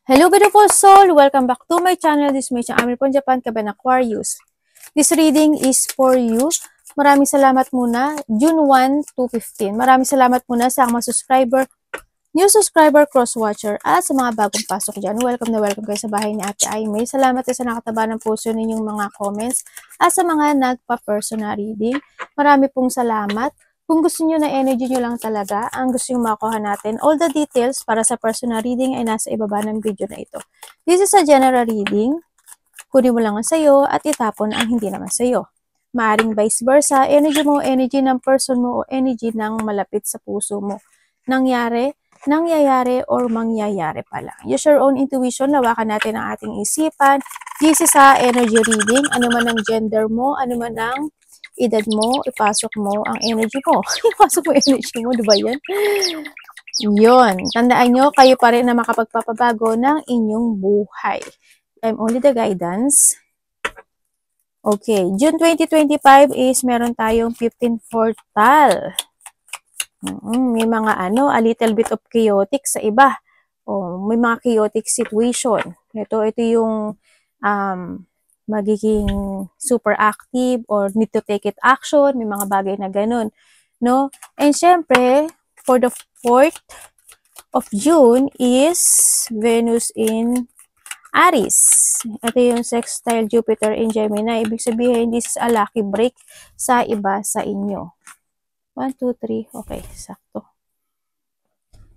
Hello beautiful soul! Welcome back to my channel. This is my channel from Japan, Kaban Aquarius. This reading is for you. Maraming salamat muna. June 1 to 15. Maraming salamat muna sa mga subscriber, new subscriber, cross-watcher, at sa mga bagong pasok dyan. Welcome na welcome kayo sa bahay ni Ate Aimee. Salamat sa nakataba ng puso ninyong mga comments at sa mga nagpa-personal reading. Marami pong salamat. Kung gusto nyo na energy nyo lang talaga, ang gusto nyo makuha natin, all the details para sa personal reading ay nasa ibaba ng video na ito. This is a general reading. Kunin mo lang ang sayo at itapon ang hindi naman sayo. Maaring vice versa, energy mo, energy ng person mo, o energy ng malapit sa puso mo. Nangyayari, or mangyayari pa lang. Use your own intuition, lawakan natin ang ating isipan. This is a energy reading, ano man ang gender mo, ano man ang edad mo, ipasok mo ang energy mo. Ipasok mo energy mo, diba yan? Yun. Tandaan nyo, kayo pa rin na makapagpapabago ng inyong buhay. I'm only the guidance. Okay. June 2025 is meron tayong 15 portal. May mga a little bit of chaotic sa iba. May mga chaotic situation. Ito yung magiging super active or need to take it action, may mga bagay na ganun, no? And syempre, for the 4th of June is Venus in Aries. Ito yung sextile Jupiter in Gemini. Ibig sabihin, this is a lucky break sa iba sa inyo. 1, 2, 3. Okay, sakto.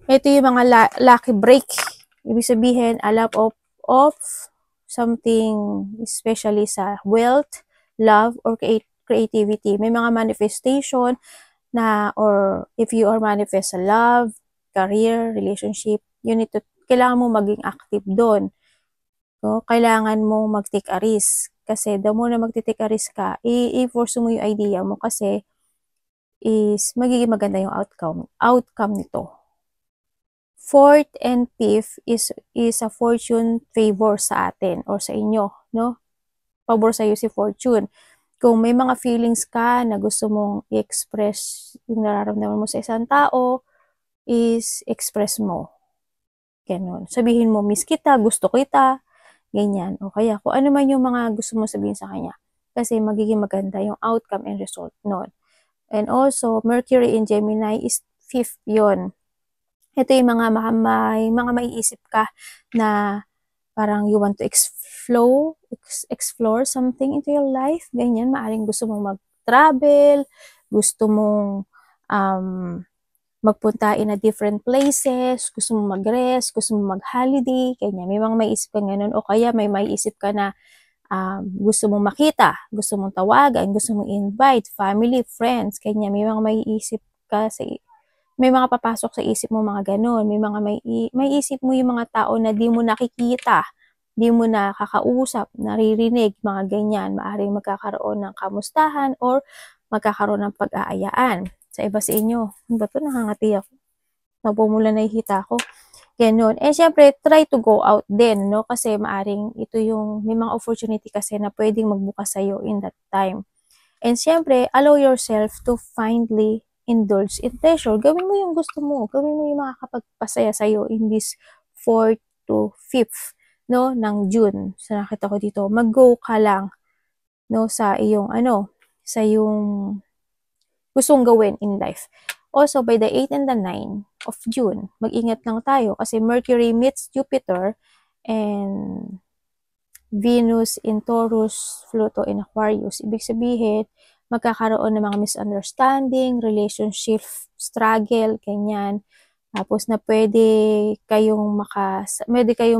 Ito yung mga lucky break. Ibig sabihin, a lot of something, especially sa wealth, love, or creativity. May mga manifestation na, or if you are manifest sa love, career, relationship, kailangan mo maging active doon. So, kailangan mo mag-take a risk. Kasi the more na mag-take a risk ka, i-force mo yung idea mo kasi is magiging maganda yung outcome nito. 4th and 5th is a fortune favor sa atin or sa inyo, no? Pabor sa iyo si fortune. Kung may mga feelings ka na gusto mong i-express yung nararamdaman mo sa isang tao, is express mo. Ganun. Sabihin mo, miss kita, gusto kita, ganyan. O kaya kung ano man yung mga gusto mo sabihin sa kanya. Kasi magiging maganda yung outcome and result nun. And also, Mercury in Gemini is 5th yun. Ito yung mga maiisip ka na parang you want to explore something into your life. Ganyan, maaring gusto mong mag-travel, gusto mong magpunta in a different places, gusto mong mag-rest, gusto mong mag-holiday, ganyan. May mga maiisip ka ganun. O kaya may maiisip ka na gusto mong makita, gusto mong tawagan, gusto mong invite, family, friends, ganyan. May mga maiisip ka may mga papasok sa isip mo mga ganun. May mga may isip mo yung mga tao na di mo nakikita, di mo nakakausap, naririnig, mga ganyan. Maaaring magkakaroon ng kamustahan or magkakaroon ng pag-aayaan. Sa iba sa inyo, ba ito? Nakangati ako. Napumula na ihita ko. Ganun. Eh, syempre, try to go out din, no? Kasi maaring ito yung, may mga opportunity kasi na pwedeng magbukas sa'yo in that time. And syempre, allow yourself to finally indulge in pleasure. Gawin mo yung gusto mo. Gawin mo yung makakapagpasaya sa'yo in this 4th to 5th, no, ng June. So, nakita ko dito, mag-go ka lang, no, sa iyong, sa iyong gustong gawin in life. Also, by the 8th and the 9th of June, mag-ingat lang tayo kasi Mercury meets Jupiter and Venus in Taurus, Pluto in Aquarius. Ibig sabihin, magkakaroon ng mga misunderstanding, relationship struggle, ganyan. Tapos na pwede kayong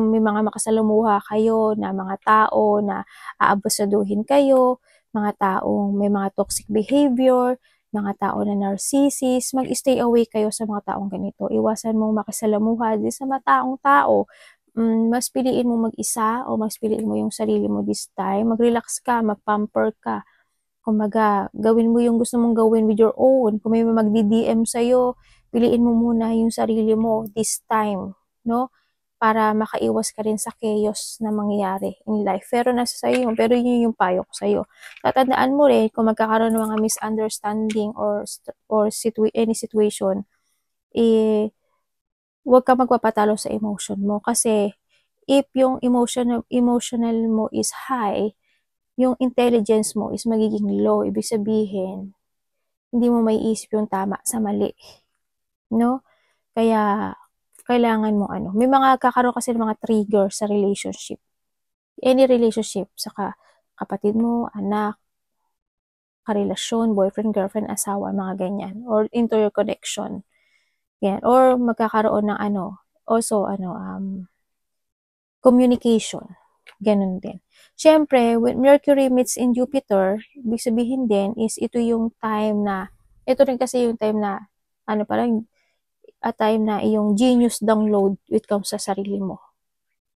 may mga makasalamuha kayo na mga tao na aabusaduhin kayo, mga taong may mga toxic behavior, mga tao na narcissist. Mag-stay away kayo sa mga taong ganito. Iwasan mong makasalamuha din sa mga taong tao. Mas piliin mo mag-isa o mas piliin mo yung sarili mo this time. Mag-relax ka, mag-pamper ka. Kumbaga, gawin mo yung gusto mong gawin with your own. Kung may magdi-DM sa'yo, piliin mo muna yung sarili mo this time, no? Para makaiwas ka rin sa chaos na mangyayari in life. Pero nasa sa'yo yun. Pero yun yung payo ko sa'yo. Tatandaan mo rin, kung magkakaroon ng mga misunderstanding or any situation, huwag ka magpapatalo sa emotion mo. Kasi, if yung emotional mo is high, yung intelligence mo is magiging low. Ibig sabihin, hindi mo maiisip yung tama sa mali. No? Kaya, kailangan mo may mga kakaroon kasi ng mga trigger sa relationship. Any relationship, saka kapatid mo, anak, karelasyon, boyfriend, girlfriend, asawa, mga ganyan. Or interconnection. Yan. Or magkakaroon ng also communication. Ganun din. Siyempre, when Mercury meets in Jupiter, ibig sabihin din is ito yung time na, ito rin kasi yung time na, parang, time na yung genius download it comes sa sarili mo.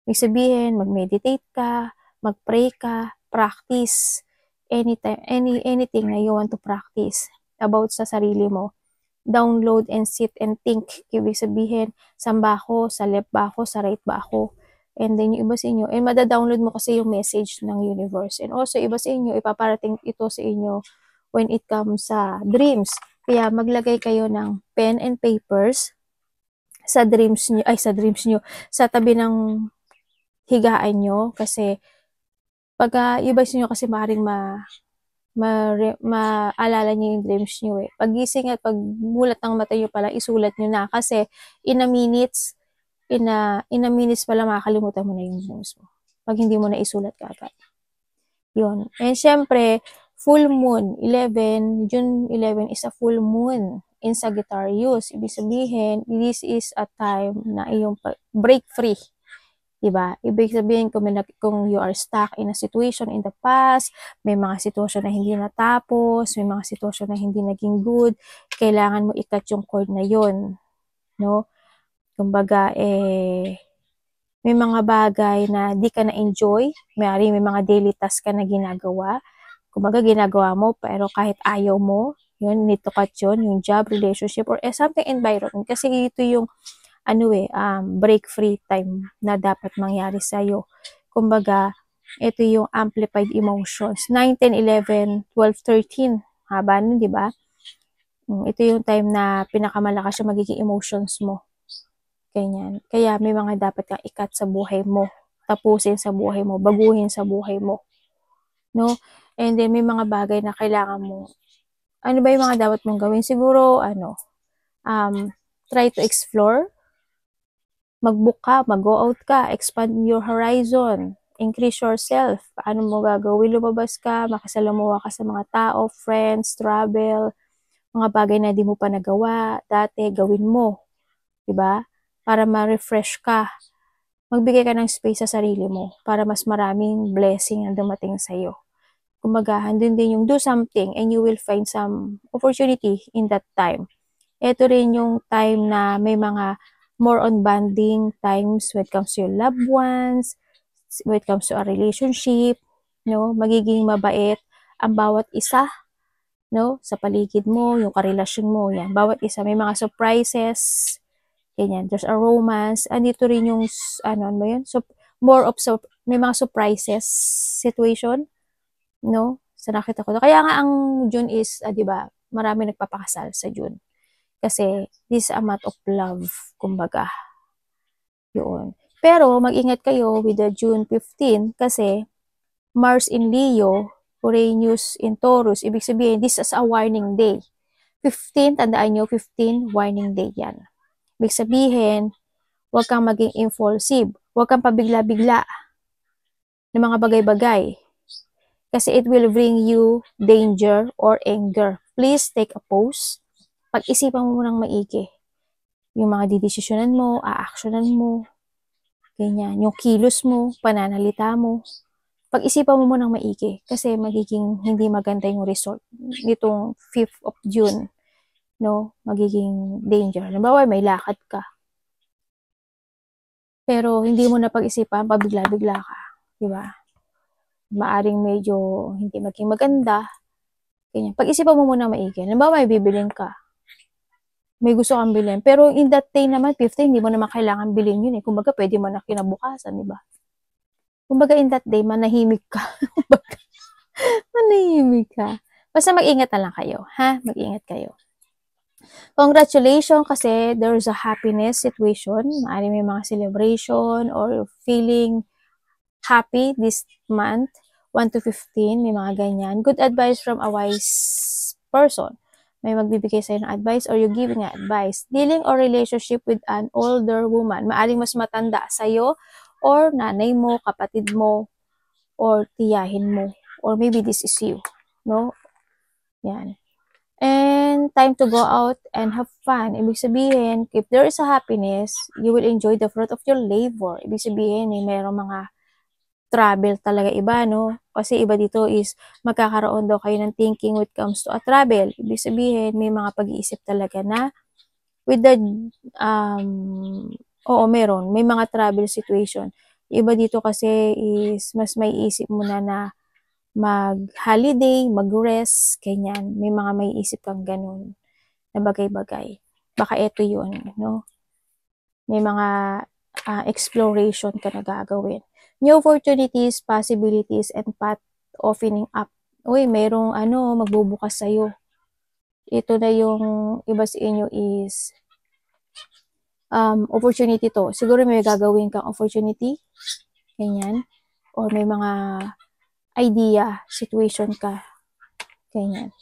Ibig sabihin, mag-meditate ka, mag-pray ka, practice, anything na you want to practice about sa sarili mo. Download and sit and think. Ibig sabihin, saan ba ako? Sa left ba ako? Sa right ba ako? And then yung iba sa inyo, mada-download mo kasi yung message ng universe. And also, iba sa inyo, ipaparating ito sa inyo when it comes sa dreams. Kaya maglagay kayo ng pen and papers sa sa tabi ng higaan nyo. Kasi, pagka iba sa inyo kasi maaaring maalala niyo yung dreams niyo eh. Pagising at pagmulat ng mata niyo pala, isulat niyo na. Kasi, in a minutes pala makakalimutan mo na yung dreams mo. Pag hindi mo na isulat ka agad. Yun. And syempre, full moon, June 11 is a full moon in Sagittarius. Ibig sabihin, this is a time na iyong break free. Diba? Ibig sabihin, kung you are stuck in a situation in the past, may mga sitwasyon na hindi natapos, may mga sitwasyon na hindi naging good, kailangan mo i-cut yung cord na yun. No? Kumbaga, may mga bagay na di ka na-enjoy, may mga daily task ka na ginagawa, kumbaga ginagawa mo, pero kahit ayaw mo, yun, need to cut yun, yung job, relationship, or something environment, kasi ito yung break free time na dapat mangyari sa'yo. Kumbaga, ito yung amplified emotions. 9, 10, 11, 12, 13. Haba nun, di ba? Ito yung time na pinakamalakas yung magiging emotions mo. Ganyan. Kaya may mga dapat kang i-cut sa buhay mo. Tapusin sa buhay mo. Baguhin sa buhay mo. No? And then, may mga bagay na kailangan mo. Ano ba yung mga dapat mong gawin? Siguro, try to explore. Mag-book ka, mag-go out ka, expand your horizon, increase yourself. Paano mo gagawin? Lumabas ka, makisalamuha ka sa mga tao, friends, travel, mga bagay na di mo pa nagawa, dati gawin mo. Diba? Para ma-refresh ka. Magbigay ka ng space sa sarili mo para mas maraming blessing ang dumating sa'yo. Kumbaga, andun din yung do something and you will find some opportunity in that time. Ito rin yung time na may mga more on bonding times when it comes to your loved ones, when it comes to a relationship, no? Magiging mabait ang bawat isa, no? Sa paligid mo, yung karelasyon mo, yan. Bawat isa, may mga surprises, ganyan. There's a romance, andito rin yung, So, more of, may mga surprises situation, no? Sa nakita ko. Kaya nga ang June is, di ba, marami nagpapakasal sa June. Kasi, this is a month of love, kumbaga. Yun. Pero, mag-ingat kayo with the June 15 kasi Mars in Leo, Uranus in Taurus. Ibig sabihin, this is a warning day. 15, tandaan nyo, 15, warning day yan. Ibig sabihin, huwag kang maging impulsive. Huwag kang pabigla-bigla ng mga bagay-bagay. Kasi it will bring you danger or anger. Please take a pause. Pag-isipan mo munang maigi. Yung mga didesisyonan mo, aaksyonan mo, ganyan. Yung kilos mo, pananalita mo. Pag-isipan mo munang maigi kasi magiging hindi maganda yung result nitong 5th of June. No? Magiging danger. Halimbawa, may lakad ka. Pero hindi mo na pag-isipan, pabigla-bigla ka. Diba? Maaring medyo hindi maging maganda. Ganyan. Pag-isipan mo muna maigi. Halimbawa, may bibilin ka. May gusto kang bilhin. Pero in that day naman, 15, hindi mo naman kailangan bilhin yun eh. Kumbaga, pwede mo na kinabukasan, di ba? Kumbaga, in that day, manahimik ka. Manahimik ka. Basta mag-ingat na lang kayo, ha? Mag-ingat kayo. Congratulations kasi there's a happiness situation. Maaaring may mga celebration or feeling happy this month. 1 to 15, may mga ganyan. Good advice from a wise person. May magbibigay sa'yo ng advice or you giving advice. Dealing or relationship with an older woman. Maaaring mas matanda sa'yo or nanay mo, kapatid mo, or tiyahin mo. Or maybe this is you. No? Yan. And time to go out and have fun. Ibig sabihin, if there is a happiness, you will enjoy the fruit of your labor. Ibig sabihin, merong mga travel talaga iba, no? Kasi iba dito is magkakaroon daw kayo ng thinking when it comes to a travel. Ibig sabihin, may mga pag-iisip talaga na with the, oo, meron. May mga travel situation. Iba dito kasi is mas may isip mo na mag-holiday, mag-rest, ganyan. May mga may isip kang ganun na bagay-bagay. Baka ito yun, no? May mga exploration ka na gagawin. New opportunities, possibilities, and path opening up. Uy, merong magbubukas sa'yo. Ito na yung iba sa inyo is opportunity to. Siguro may gagawin kang opportunity, ganyan. Or may mga idea, situation ka, ganyan.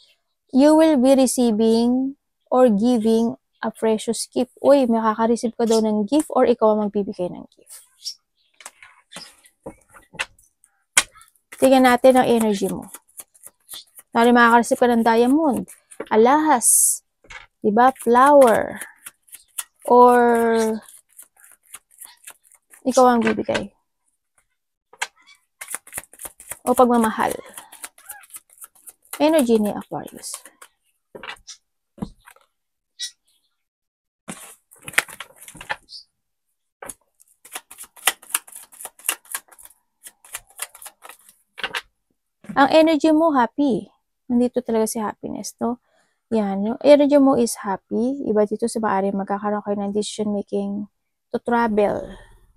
You will be receiving or giving a precious gift. Uy, makaka-receive ka daw ng gift or ikaw ang magbibigay ng gift. Tingnan natin ang energy mo. Dahil makaka-receive ka ng diamond, alahas, diba? Flower, or ikaw ang bibigay. O pagmamahal. Energy ni Aquarius. Ang energy mo, happy. Nandito talaga si happiness, no? Yan, yung energy mo is happy. Iba dito sa maaari magkakaroon kayo ng decision making to travel.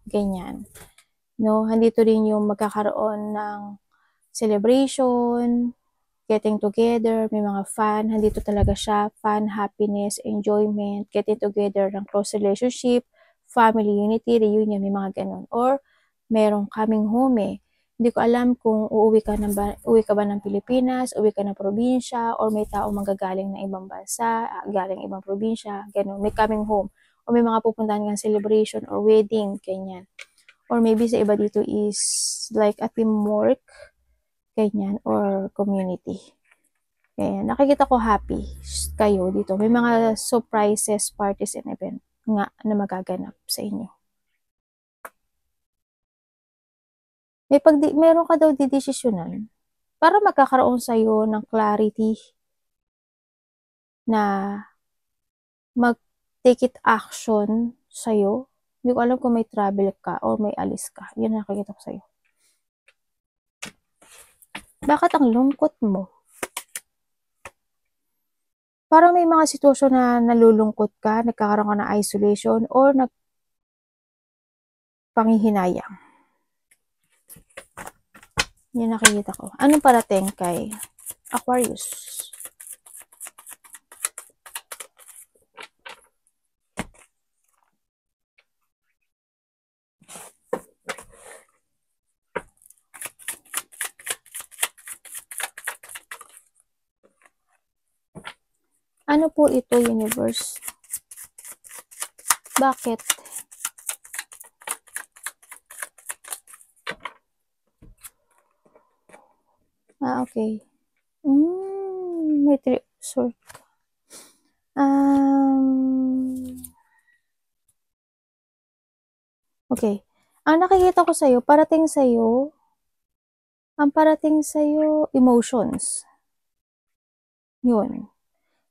Ganyan. No? Nandito rin yung magkakaroon ng celebration, getting together, may mga fun. Nandito talaga siya. Fun, happiness, enjoyment, getting together ng close relationship, family unity, reunion, may mga ganun. Or, merong coming home eh. Hindi ko alam kung uwi ka ba ng Pilipinas, uwi ka ng probinsya, or may tao manggagaling ng ibang bansa, galing ibang probinsya, ganun. May coming home. O may mga pupuntahan ng celebration or wedding, ganyan. Or maybe sa iba dito is like a teamwork, ganyan, or community. Ganyan. Nakikita ko happy kayo dito. May mga surprises, parties, and event nga na magaganap sa inyo. Meron ka daw didesisyonan para magkakaroon sa'yo ng clarity na mag-take it action sa'yo. Hindi ko alam kung may travel ka or may alis ka. Yun nakikita ko sa'yo. Bakit ang lungkot mo? Parang may mga sitwasyon na nalulungkot ka, nagkakaroon ka ng isolation, or panghihinayang. Yan nakikita ko. Anong parating kay Aquarius? Ano po ito, universe? Bakit? Okay. May sort. Okay. Ang nakikita ko sa'yo, ang parating sa'yo, emotions. Yun.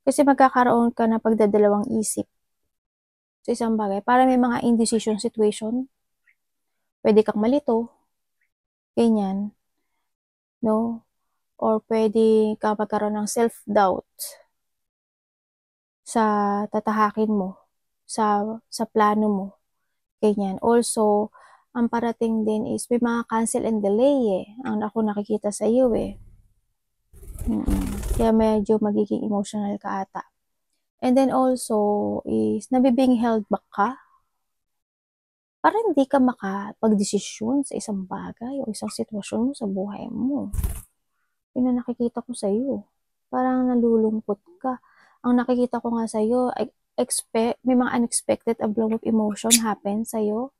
Kasi magkakaroon ka na pagdadalawang isip sa isang bagay. Para may mga indecision situation. Pwede kang malito. Ganyan. No? Or pwede ka magkaroon ng self-doubt sa tatahakin mo, sa plano mo. Ganyan. Also, ang parating din is may mga cancel and delay eh. Ang ako nakikita sa iyo eh. Kaya medyo magiging emotional ka ata. And then also is nabibing held back ka. Parang hindi ka makapagdesisyon sa isang bagay o isang sitwasyon mo sa buhay mo. Yun ang nakikita ko sa'yo. Parang nalulungkot ka. Ang nakikita ko nga sa'yo, may mga unexpected blow of emotion happen sa'yo.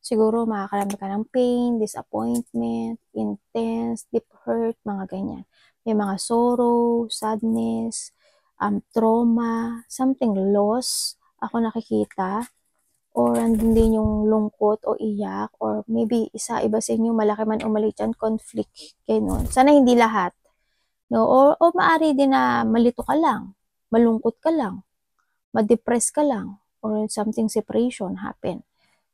Siguro makakaramdam ka ng pain, disappointment, intense, deep hurt, mga ganyan. May mga sorrow, sadness, trauma, something loss, ako nakikita. Or andun din yung lungkot o iyak, or maybe iba sa inyo, malaki man o maliit yan, conflict, ganun. Sana hindi lahat. No? O maaari din na malito ka lang, malungkot ka lang, ma-depress ka lang, or something separation happen.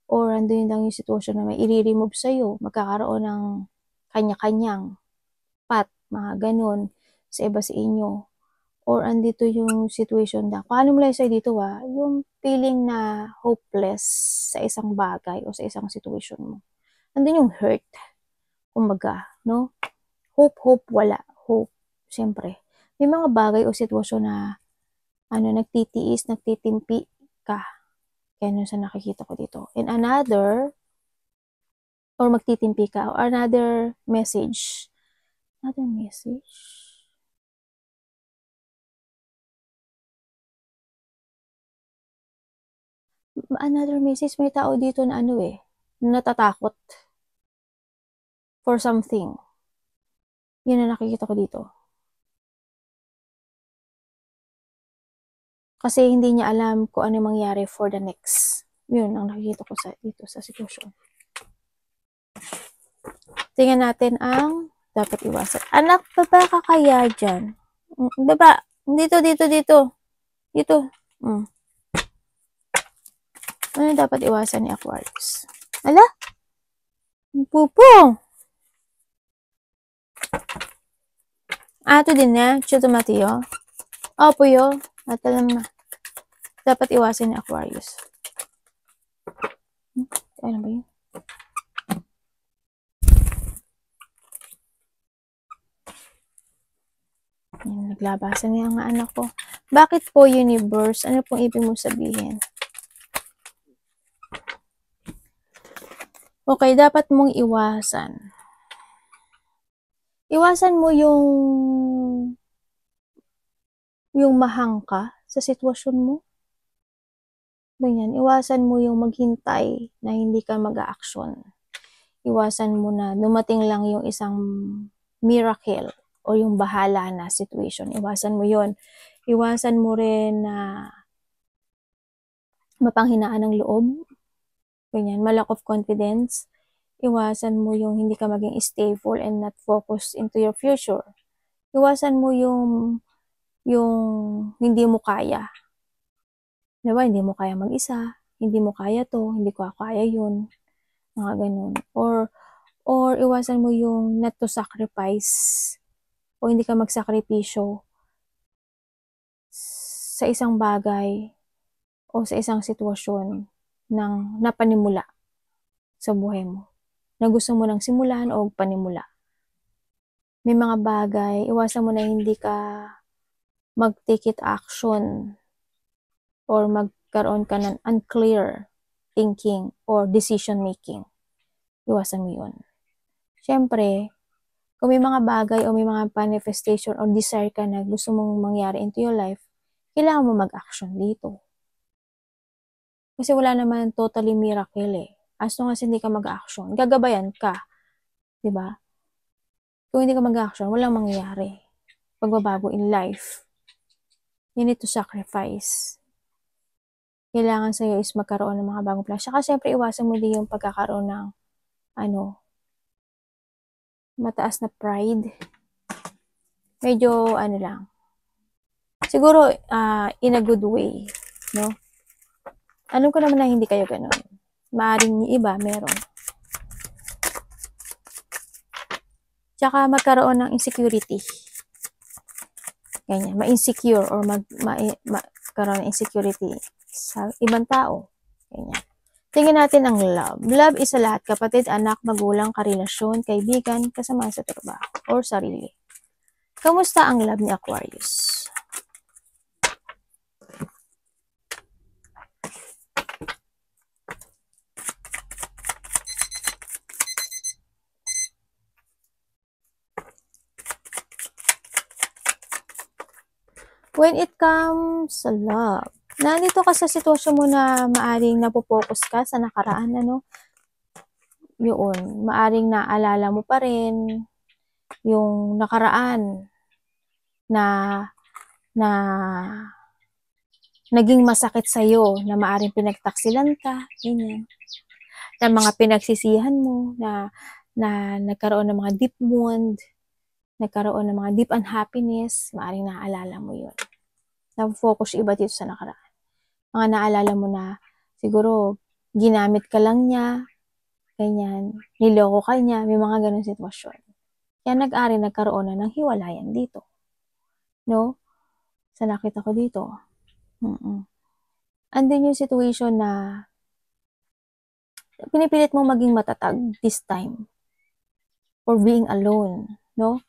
Or andun lang yung sitwasyon na may i-remove sa'yo, magkakaroon ng kanya-kanyang path, mga ganun, sa iba sa inyo. Or andito yung situation na, paano mo lang sa'yo dito yung feeling na hopeless sa isang bagay o sa isang situation mo. Andun yung hurt, kumbaga, no? Hope, wala. Hope, siyempre. May mga bagay o sitwasyon na, nagtitiis, nagtitimpi ka. Kaya sa nakikita ko dito. And another, or magtitimpi ka, or another message. Another message? Another message, may tao dito na natatakot for something. Yun ang nakikita ko dito. Kasi hindi niya alam kung ano mangyari for the next. Yun ang nakikita ko dito sa sitwasyon. Tingnan natin ang dapat iwasan. Anak, baba ka kaya dyan? Baba. Dito. Dito. Ano dapat iwasan ni Aquarius? Ala? Pupo! Ito din na. Chutomatiyo. Opo yo. At alam na. Dapat iwasan ni Aquarius. Ano ba yun? Naglabasan niya ang anak ko. Bakit po universe? Ano pong ibig mo sabihin? Okay, dapat mong iwasan. Iwasan mo yung mahangka sa sitwasyon mo. Ganyan. Iwasan mo yung maghintay na hindi ka mag-a-action. Iwasan mo na dumating lang yung isang miracle o yung bahala na situation. Iwasan mo yon. Iwasan mo rin na mapanghinaan ng loob. Ganyan. Malack of confidence. Iwasan mo yung hindi ka maging stable and not focus into your future. Iwasan mo yung hindi mo kaya. Diba? Hindi mo kaya mag-isa. Hindi mo kaya to. Hindi ko kaya yun. Mga ganun. Or iwasan mo yung not to sacrifice o hindi ka magsakripisyo sa isang bagay o sa isang sitwasyon ng napanimula sa buhay mo. Na gusto mo nang simulan o panimula. May mga bagay, iwasan mo na hindi ka mag-take it action or magkaroon ka ng unclear thinking or decision making. Iwasan mo yun. Siyempre, kung may mga bagay o may mga manifestation or desire ka na gusto mong mangyari into your life, kailangan mo mag-action dito. Kasi wala naman totally miracle As long as hindi ka mag-action, gagabayan ka. Diba? Kung hindi ka mag-action, walang mangyayari. Pagbabago in life. You need to sacrifice. Kailangan sa'yo is magkaroon ng mga bagong plan. Saka syempre iwasan mo din yung pagkakaroon ng mataas na pride. Medyo lang. Siguro in a good way, no? Alam ko naman na hindi kayo ganun. Maaring iba meron. Tsaka magkaroon ng insecurity. Ganyan, ma-insecure or magkaroon ng insecurity sa ibang tao. Ganyan. Tingnan natin ang love. Love is sa lahat, kapatid, anak, magulang, karelasyon, kaibigan, kasama sa trabaho, or sarili. Kamusta ang love ni Aquarius? When it comes sa love, nandito ka sa sitwasyon mo na maaring napopokus ka sa nakaraan, ano? Yun, maaring naalala mo pa rin yung nakaraan na na naging masakit sa'yo, na maaring pinagtaksilan ka, ganyan. Na mga pinagsisihan mo, na nagkaroon ng mga deep wound, nagkaroon ng mga deep unhappiness, maaring naalala mo yun. Na-focus iba dito sa nakaraan. Mga naalala mo na siguro ginamit ka lang niya, ganyan, niloko ka niya, may mga ganun sitwasyon. Kaya nagkaroon na ng hiwalayan dito. No? Sa nakita ko dito. Andun yung situation na pinipilit mong maging matatag this time. For being alone. No?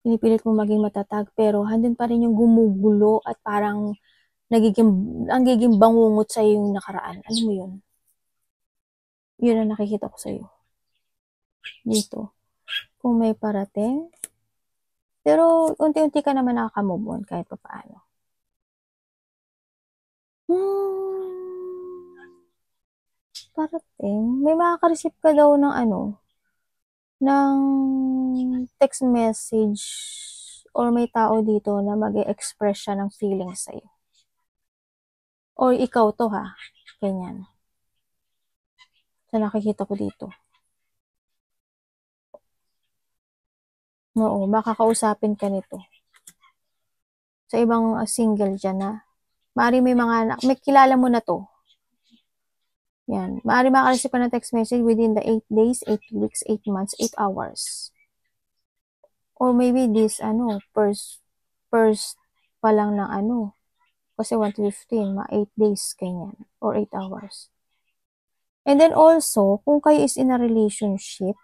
Pinipilit mong maging matatag pero handun pa rin yung gumugulo at parang nagiging bangungot sa'yo yung nakaraan. Alam mo yun? Yun ang nakikita ko sa'yo. Dito. Kung may parating. Pero unti-unti ka naman nakaka-move on kahit pa paano. Parating. May makaka-receive ka daw ng ng text message or may tao dito na mag-e-express siya ng feelings sa'yo. Or ikaw to ha. Ganyan. Sa nakikita ko dito. Oo, baka kausapin ka nito. Sa ibang single dyan na. Maari may kilala mo na to. Yan. Maari makareceive ka ng text message within the 8 days, 8 weeks, 8 months, 8 hours. Or maybe this, first pa lang ng kasi 1 to 15, 8 days, ganyan. Or 8 hours. And then also, kung kayo is in a relationship,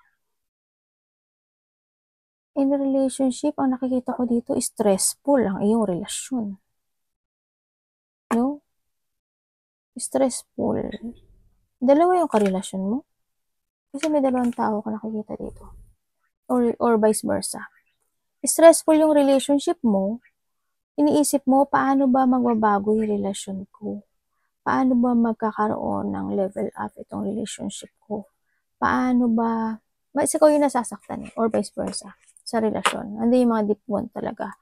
ang nakikita ko dito, stressful ang iyong relasyon. No? Stressful. Dalawa yung karelasyon mo. Kasi may dalawang tao ka nakikita dito. Or vice versa. Stressful yung relationship mo. Iniisip mo, paano ba magbabago yung relasyon ko? Paano ba magkakaroon ng level up itong relationship ko? Paano ba, mas ikaw yung nasasaktan or vice versa sa relasyon. Ando yung mga deep wound talaga.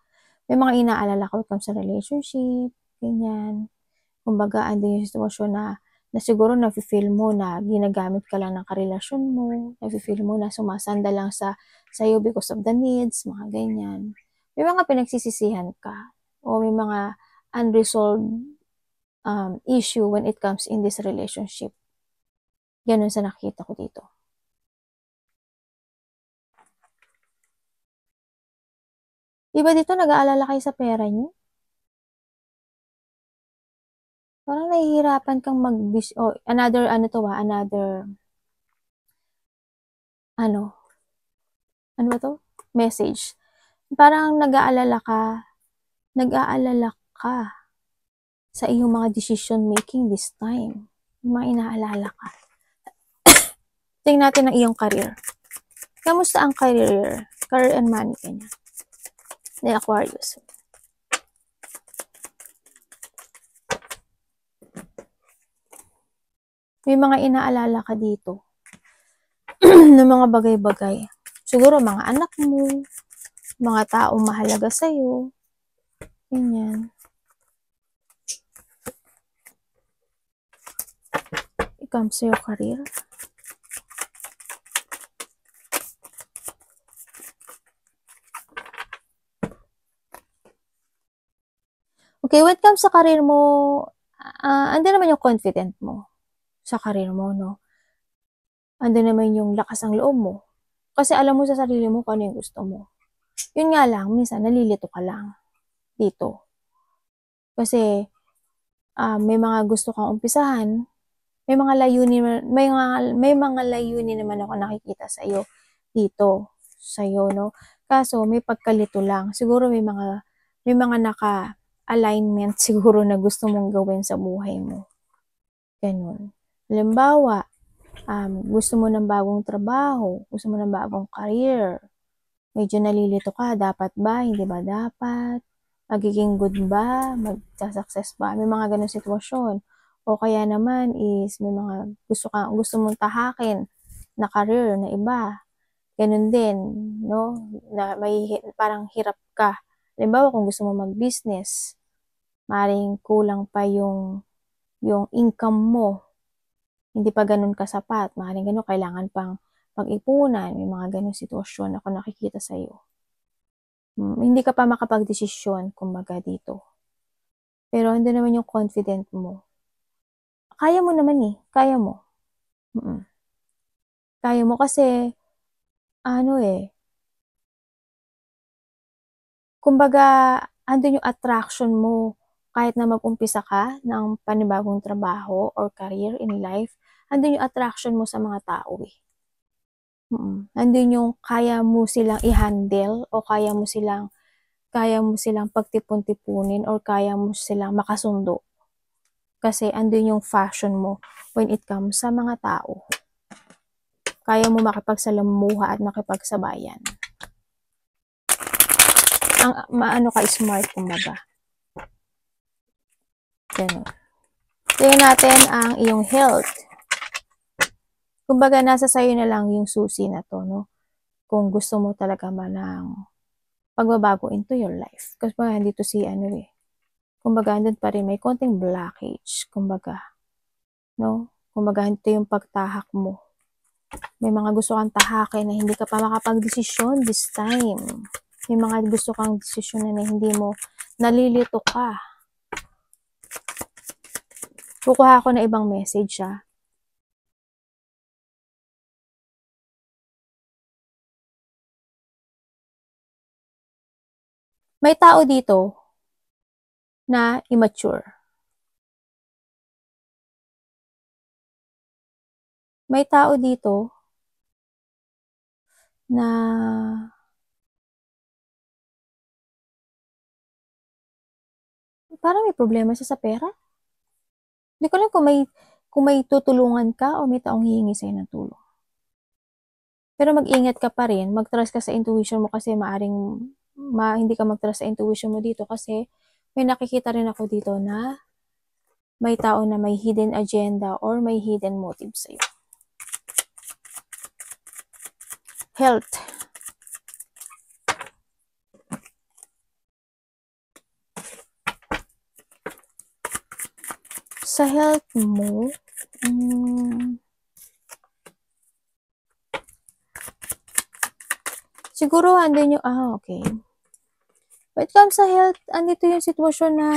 May mga inaalala ka sa relationship, ganyan. Kumbaga, ando yung sitwasyon na siguro nafe-feel mo na ginagamit ka lang ng karelasyon mo, nafe-feel mo na sumasanda lang sa'yo because of the needs, mga ganyan. May mga pinagsisisihan ka o may mga unresolved issue when it comes in this relationship. Ganun sa nakita ko dito. Diba dito nag-aalala kayo sa pera niyo? Parang nahihirapan kang another ano ba to? Message. Parang nag-aalala ka sa iyong mga decision making this time. Yung mga inaalala ka. Tingnan natin ang iyong career. Kamusta ang career and money kanya? Ni Aquarius. May mga inaalala ka dito ng mga bagay-bagay. Siguro mga anak mo, mga taong mahalaga sa'yo. Ganyan. It comes to your career. Okay, when it comes sa career mo, andun naman yung confident mo sa career mo, no? Andun naman yung lakas ng loob mo. Kasi alam mo sa sarili mo kung ano yung gusto mo. Yun nga lang, minsan nalilito ka lang dito. Kasi may mga gusto kang umpisahan, may mga layunin naman ako nakikita sa iyo dito, sa iyo, no? Kaso may pagkalito lang. Siguro may mga naka-alignment siguro na gusto mong gawin sa buhay mo. Ganun. Halimbawa, gusto mo ng bagong trabaho, gusto mo ng bagong career. Medyo nalilito ka, dapat ba, hindi ba dapat? magiging good ba? Magsa-success ba? May mga ganung sitwasyon. O kaya naman is may mga gusto mong tahakin na career na iba. Ganun din, no? Na parang hirap ka. Halimbawa, kung gusto mo mag-business, maring kulang pa yung income mo. Hindi pa ganun kasapat. Maring ganun, kailangan pang pag-ipunan. May mga ganung sitwasyon ako nakikita sa'yo. Hindi ka pa makapag-desisyon, kumbaga dito. Pero hindi naman yung confident mo. Kaya mo naman eh. Kaya mo. Kaya mo kasi, kumbaga, andun yung attraction mo. Kahit na mag-umpisa ka ng panibagong trabaho or career in life, andun yung attraction mo sa mga tao eh. Andun yung kaya mo silang i-handle o kaya mo silang pagtipon-tipunin or kaya mo silang makasundo. Kasi andun yung fashion mo when it comes sa mga tao. Kaya mo makipagsalamuha at makipagsabayan. Maano ka, smart, kumbaga. Ganun. Tingnan natin ang iyong health. Kumbaga, nasa sayo na lang yung susi na to, no? Kung gusto mo talaga ng pagbabago into your life. Kasi dito si kumbaga, andun pa rin may konting blockage, kumbaga. No? Kumbaga, ito yung pagtahak mo. May mga gusto kang tahakin na hindi ka pa makapag-desisyon this time. May mga gusto kang desisyon na hindi mo, nalilito ka. Kukuha ako na ibang message, ha. May tao dito na immature. May tao dito na parang may problema siya sa pera. Hindi ko alam kung may tutulungan ka o may taong hihingi sa'yo ng tulong. Pero mag-ingat ka pa rin, mag-trust ka sa intuition mo kasi hindi ka mag-trust sa intuition mo dito kasi may nakikita rin ako dito na may tao na may hidden agenda or may hidden motive sa'yo. Health. Sa health mo, siguro andun yung, okay. When it comes sa health, andito yung sitwasyon na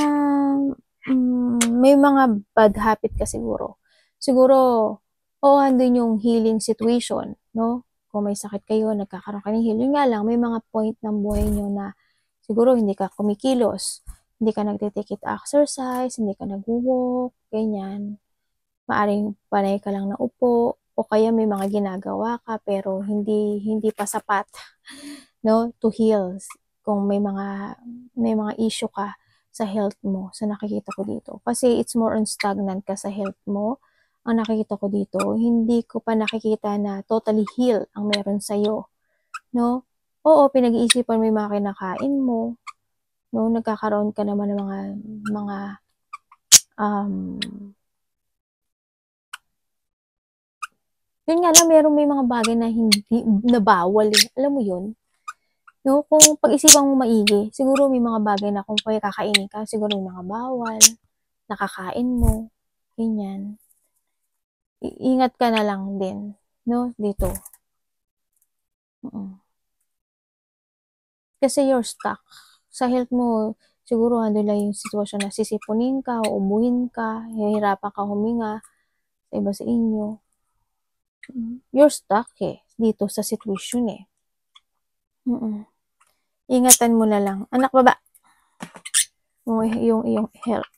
may mga bad habit ka siguro. Siguro, andun yung healing situation, no? Kung may sakit kayo, nagkakaroon ka ng healing. Nga lang, may mga point ng buhay nyo na siguro hindi ka kumikilos, hindi ka nagtitikit exercise, hindi ka nag-walk, ganyan. Maaring panay ka lang na upo, o kaya may mga ginagawa ka pero hindi pa sapat, no, to heal. Kung may mga issue ka sa health mo, sa nakikita ko dito. Kasi it's more on stagnant ka sa health mo. Ang nakikita ko dito, hindi ko pa nakikita na totally heal ang meron sa'yo. No? Oo, pinag-iisipan mo yung mga kinakain mo. No? Nagkakaroon ka naman ng mga yun nga lang, may mga bagay na hindi, na bawal eh. Alam mo yun? No? Kung pag-isipan mo maigi, siguro may mga bagay na kung kakainin ka, siguro may mga bawal, nakakain mo, ganyan. Ingat ka na lang din, no? Dito. Kasi you're stuck. Sa health mo, siguro andun lang yung sitwasyon na sisipunin ka, uubuhin ka, hihirapan ka huminga, sa iba sa inyo. You're stuck eh, dito sa situation eh. Ingatan mo na lang. Anak, baba. Yung iyong health.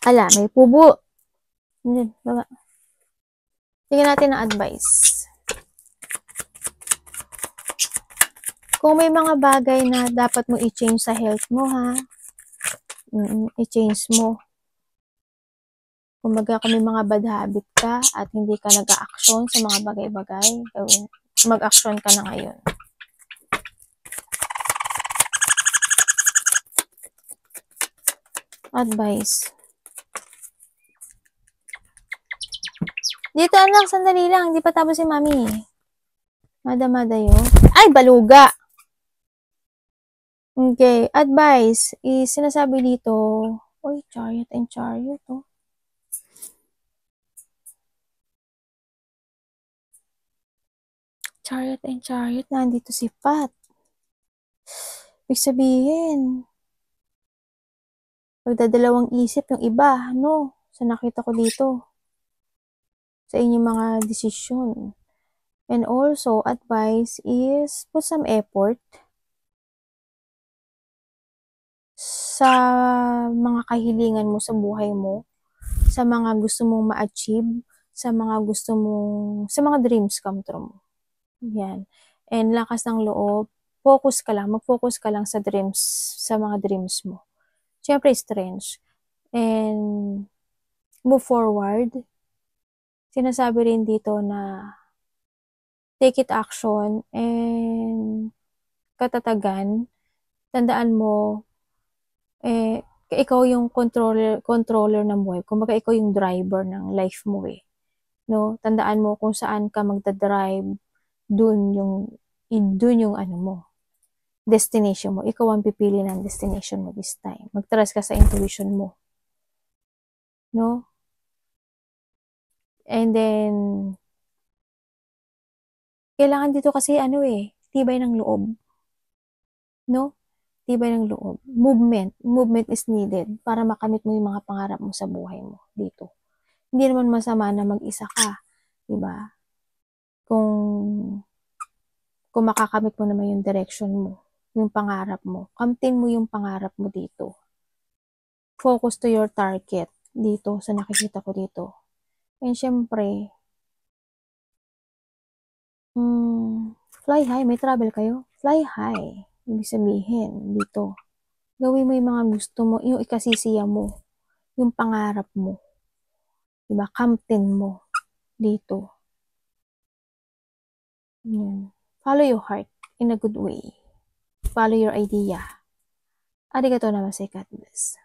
Ala, may pubo. Hindi, baba. Tingnan natin ang advice. Kung may mga bagay na dapat mo i-change sa health mo, ha? I-change mo. Kumbaga, kung may mga bad habit ka at hindi ka nag-a-action sa mga bagay-bagay, mag-action ka na ngayon. Advice. Dito anak, sandali lang. Hindi pa tapos si mami. Mada-mada yun. Ay, baluga! Okay, advice is sinasabi dito, uy, chariot and chariot, oh. Chariot and chariot, nandito si Pat. Ibig sabihin, pagdadalawang isip yung iba, no? Sa nakita ko dito. Sa inyong mga desisyon. And also, advice is put some effort sa mga kahilingan mo sa buhay mo, sa mga gusto mong ma-achieve, sa mga dreams come true mo. Yan. And lakas ng loob, focus ka lang, mag-focus ka lang sa dreams, sa mga dreams mo. Siyempre, strange. And move forward. Sinasabi rin dito na take it action and katatagan. Tandaan mo, ikaw yung controller ng buhay. Kumbaga, ikaw yung driver ng life mo eh. No? Tandaan mo kung saan ka magdadrive, dun yung ano mo, destination mo. Ikaw ang pipili ng destination mo this time. Mag-trust ka sa intuition mo. No? And then, kailangan dito kasi tibay ng loob. No? Tibay ng loob. Movement is needed para makamit mo yung mga pangarap mo sa buhay mo dito. Hindi naman masama na mag-isa ka, 'di ba? Kung makakamit mo naman yung direction mo, yung pangarap mo, kamtin mo yung pangarap mo dito. Focus to your target dito sa nakikita ko dito. And syempre, fly high, may travel kayo? Fly high. Ibig sabihin, dito. Gawin mo yung mga gusto mo, yung ikasisiya mo, yung pangarap mo. Diba? Kamtin mo dito. Yan. Follow your heart in a good way. Follow your idea. Arigatou namaste, God bless.